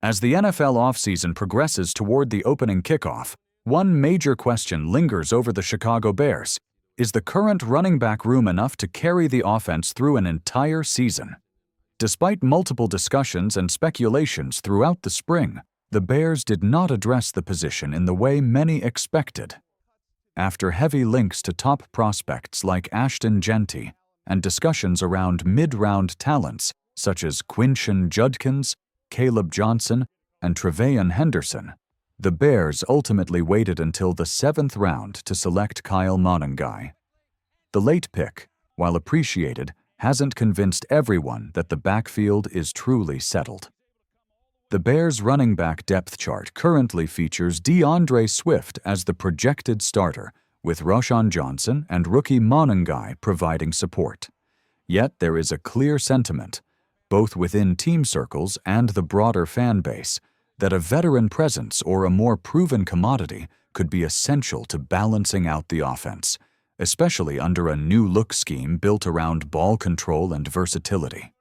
As the NFL offseason progresses toward the opening kickoff, one major question lingers over the Chicago Bears. Is the current running back room enough to carry the offense through an entire season? Despite multiple discussions and speculations throughout the spring, the Bears did not address the position in the way many expected. After heavy links to top prospects like Ashton Jeanty and discussions around mid-round talents such as Quinshon Judkins, Caleb Johnson, and Trevayon Henderson, the Bears ultimately waited until the 7th round to select Kyle Monangai. The late pick, while appreciated, hasn't convinced everyone that the backfield is truly settled. The Bears' running back depth chart currently features DeAndre Swift as the projected starter, with Roschon Johnson and rookie Monangai providing support. Yet there is a clear sentiment, both within team circles and the broader fan base, that a veteran presence or a more proven commodity could be essential to balancing out the offense, especially under a new-look scheme built around ball control and versatility.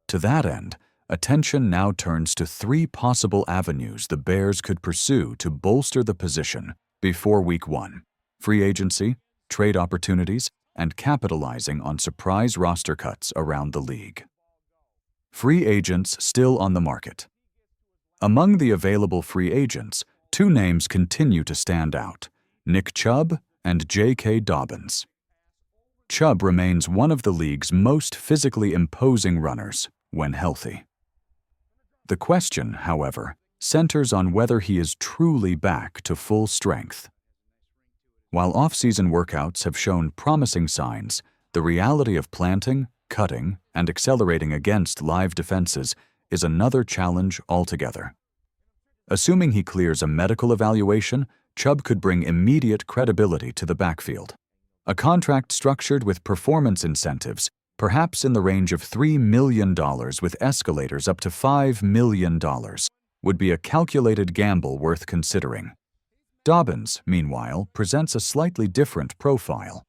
To that end, attention now turns to 3 possible avenues the Bears could pursue to bolster the position before Week 1: free agency, trade opportunities, and capitalizing on surprise roster cuts around the league. Free agents still on the market. Among the available free agents, 2 names continue to stand out: Nick Chubb and J.K. Dobbins. Chubb remains one of the league's most physically imposing runners when healthy. The question, however, centers on whether he is truly back to full strength. While off-season workouts have shown promising signs, the reality of planting, cutting, and accelerating against live defenses is another challenge altogether. Assuming he clears a medical evaluation, Chubb could bring immediate credibility to the backfield. A contract structured with performance incentives, perhaps in the range of $3 million with escalators up to $5 million, would be a calculated gamble worth considering. Dobbins, meanwhile, presents a slightly different profile.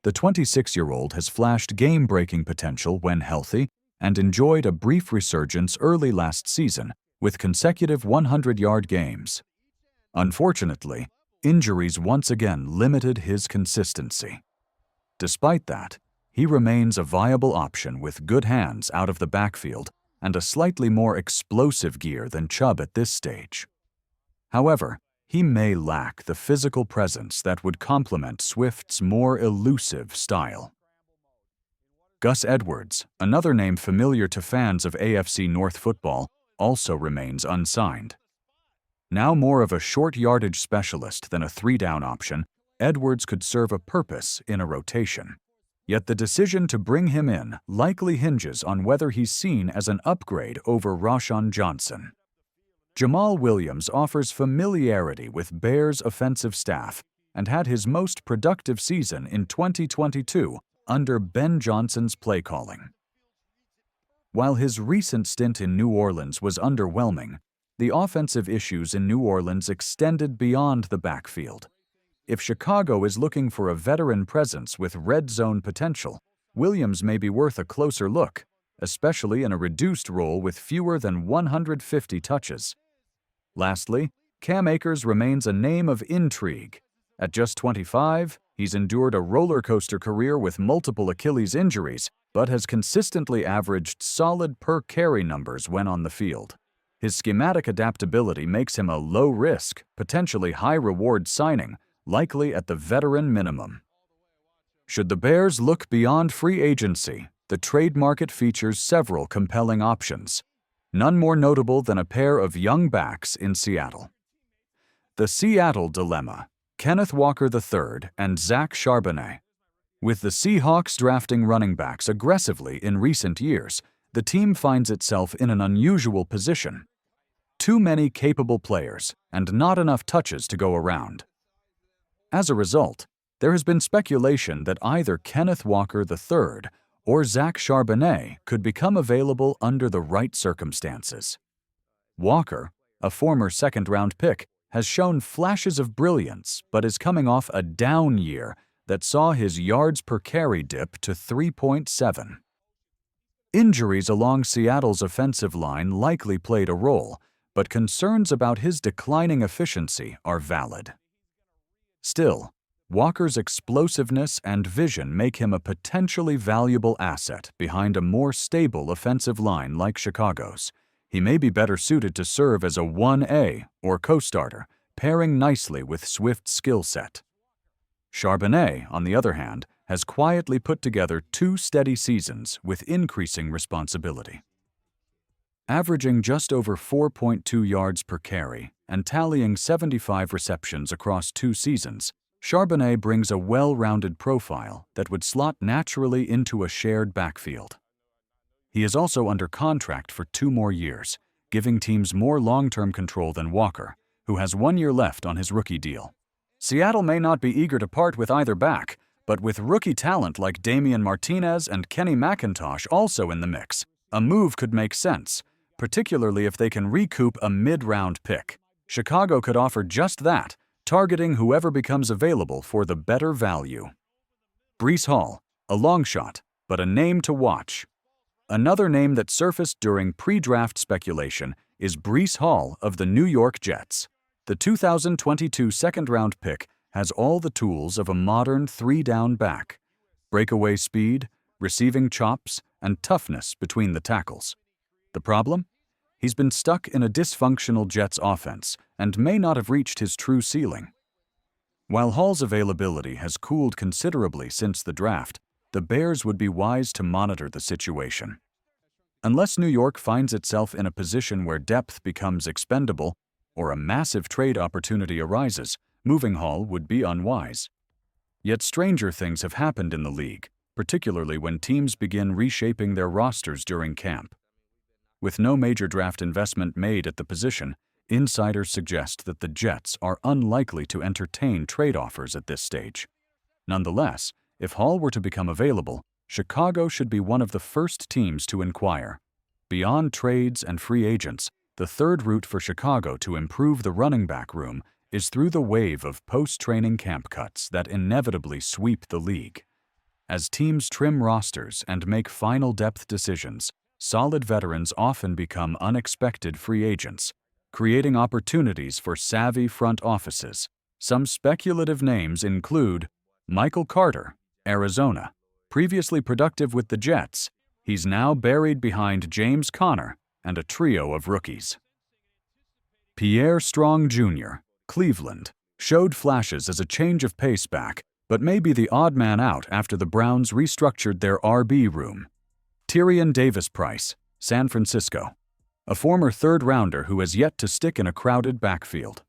The 26-year-old has flashed game-breaking potential when healthy and enjoyed a brief resurgence early last season with consecutive 100-yard games. Unfortunately, injuries once again limited his consistency. Despite that, he remains a viable option with good hands out of the backfield and a slightly more explosive gear than Chubb at this stage. However, he may lack the physical presence that would complement Swift's more elusive style. Gus Edwards, another name familiar to fans of AFC North football, also remains unsigned. Now more of a short yardage specialist than a 3-down option, Edwards could serve a purpose in a rotation. Yet the decision to bring him in likely hinges on whether he's seen as an upgrade over Roschon Johnson. Jamal Williams offers familiarity with Bears' offensive staff and had his most productive season in 2022 under Ben Johnson's play calling. While his recent stint in New Orleans was underwhelming, the offensive issues in New Orleans extended beyond the backfield. If Chicago is looking for a veteran presence with red zone potential, Williams may be worth a closer look, especially in a reduced role with fewer than 150 touches. Lastly, Cam Akers remains a name of intrigue. At just 25, he's endured a roller coaster career with multiple Achilles injuries, but has consistently averaged solid per-carry numbers when on the field. His schematic adaptability makes him a low-risk, potentially high-reward signing, likely at the veteran minimum. Should the Bears look beyond free agency, the trade market features several compelling options, none more notable than a pair of young backs in Seattle. The Seattle dilemma: Kenneth Walker III and Zach Charbonnet. With the Seahawks drafting running backs aggressively in recent years, the team finds itself in an unusual position. Too many capable players and not enough touches to go around. As a result, there has been speculation that either Kenneth Walker III or Zach Charbonnet could become available under the right circumstances. Walker, a former second-round pick, has shown flashes of brilliance but is coming off a down year that saw his yards per carry dip to 3.7. Injuries along Seattle's offensive line likely played a role, but concerns about his declining efficiency are valid. Still, Walker's explosiveness and vision make him a potentially valuable asset behind a more stable offensive line like Chicago's. He may be better suited to serve as a 1A or co-starter, pairing nicely with Swift's skill set. Charbonnet, on the other hand, has quietly put together 2 steady seasons with increasing responsibility. Averaging just over 4.2 yards per carry and tallying 75 receptions across 2 seasons, Charbonnet brings a well-rounded profile that would slot naturally into a shared backfield. He is also under contract for 2 more years, giving teams more long-term control than Walker, who has 1 year left on his rookie deal. Seattle may not be eager to part with either back, but with rookie talent like Damian Martinez and Kenny McIntosh also in the mix, a move could make sense, particularly if they can recoup a mid-round pick. Chicago could offer just that, targeting whoever becomes available for the better value. Breece Hall, a long shot, but a name to watch. Another name that surfaced during pre-draft speculation is Breece Hall of the New York Jets. The 2022 second-round pick has all the tools of a modern 3-down back: breakaway speed, receiving chops, and toughness between the tackles. The problem? He's been stuck in a dysfunctional Jets offense and may not have reached his true ceiling. While Hall's availability has cooled considerably since the draft, the Bears would be wise to monitor the situation. Unless New York finds itself in a position where depth becomes expendable or a massive trade opportunity arises, moving Hall would be unwise. Yet stranger things have happened in the league, particularly when teams begin reshaping their rosters during camp. With no major draft investment made at the position, insiders suggest that the Jets are unlikely to entertain trade offers at this stage. Nonetheless, if Hall were to become available, Chicago should be one of the first teams to inquire. Beyond trades and free agents, the third route for Chicago to improve the running back room is through the wave of post-training camp cuts that inevitably sweep the league. As teams trim rosters and make final depth decisions, solid veterans often become unexpected free agents, creating opportunities for savvy front offices. Some speculative names include Michael Carter, Arizona. Previously productive with the Jets, he's now buried behind James Conner and a trio of rookies. Pierre Strong Jr., Cleveland, showed flashes as a change of pace back, but may be the odd man out after the Browns restructured their RB room. Tyrion Davis-Price, San Francisco, a former third-rounder who has yet to stick in a crowded backfield.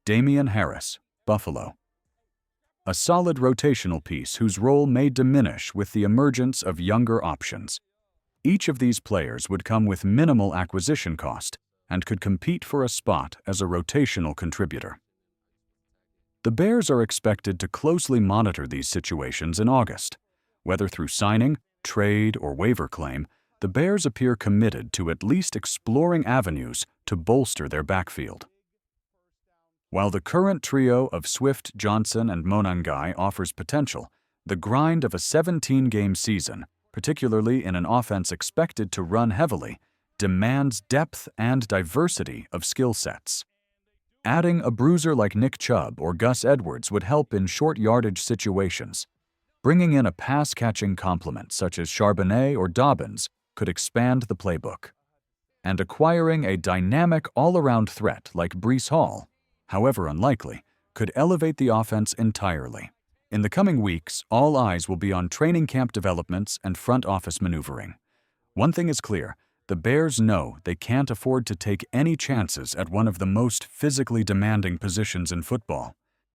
Damian Harris, Buffalo, a solid rotational piece whose role may diminish with the emergence of younger options. Each of these players would come with minimal acquisition cost and could compete for a spot as a rotational contributor. The Bears are expected to closely monitor these situations in August. Whether through signing, trade, or waiver claim, the Bears appear committed to at least exploring avenues to bolster their backfield. While the current trio of Swift, Johnson, and Monangai offers potential, the grind of a 17-game season, particularly in an offense expected to run heavily, demands depth and diversity of skill sets. Adding a bruiser like Nick Chubb or Gus Edwards would help in short yardage situations. Bringing in a pass-catching complement such as Charbonnet or Dobbins could expand the playbook. And acquiring a dynamic all-around threat like Breece Hall, however unlikely, could elevate the offense entirely. In the coming weeks, all eyes will be on training camp developments and front office maneuvering. One thing is clear, the Bears know they can't afford to take any chances at one of the most physically demanding positions in football.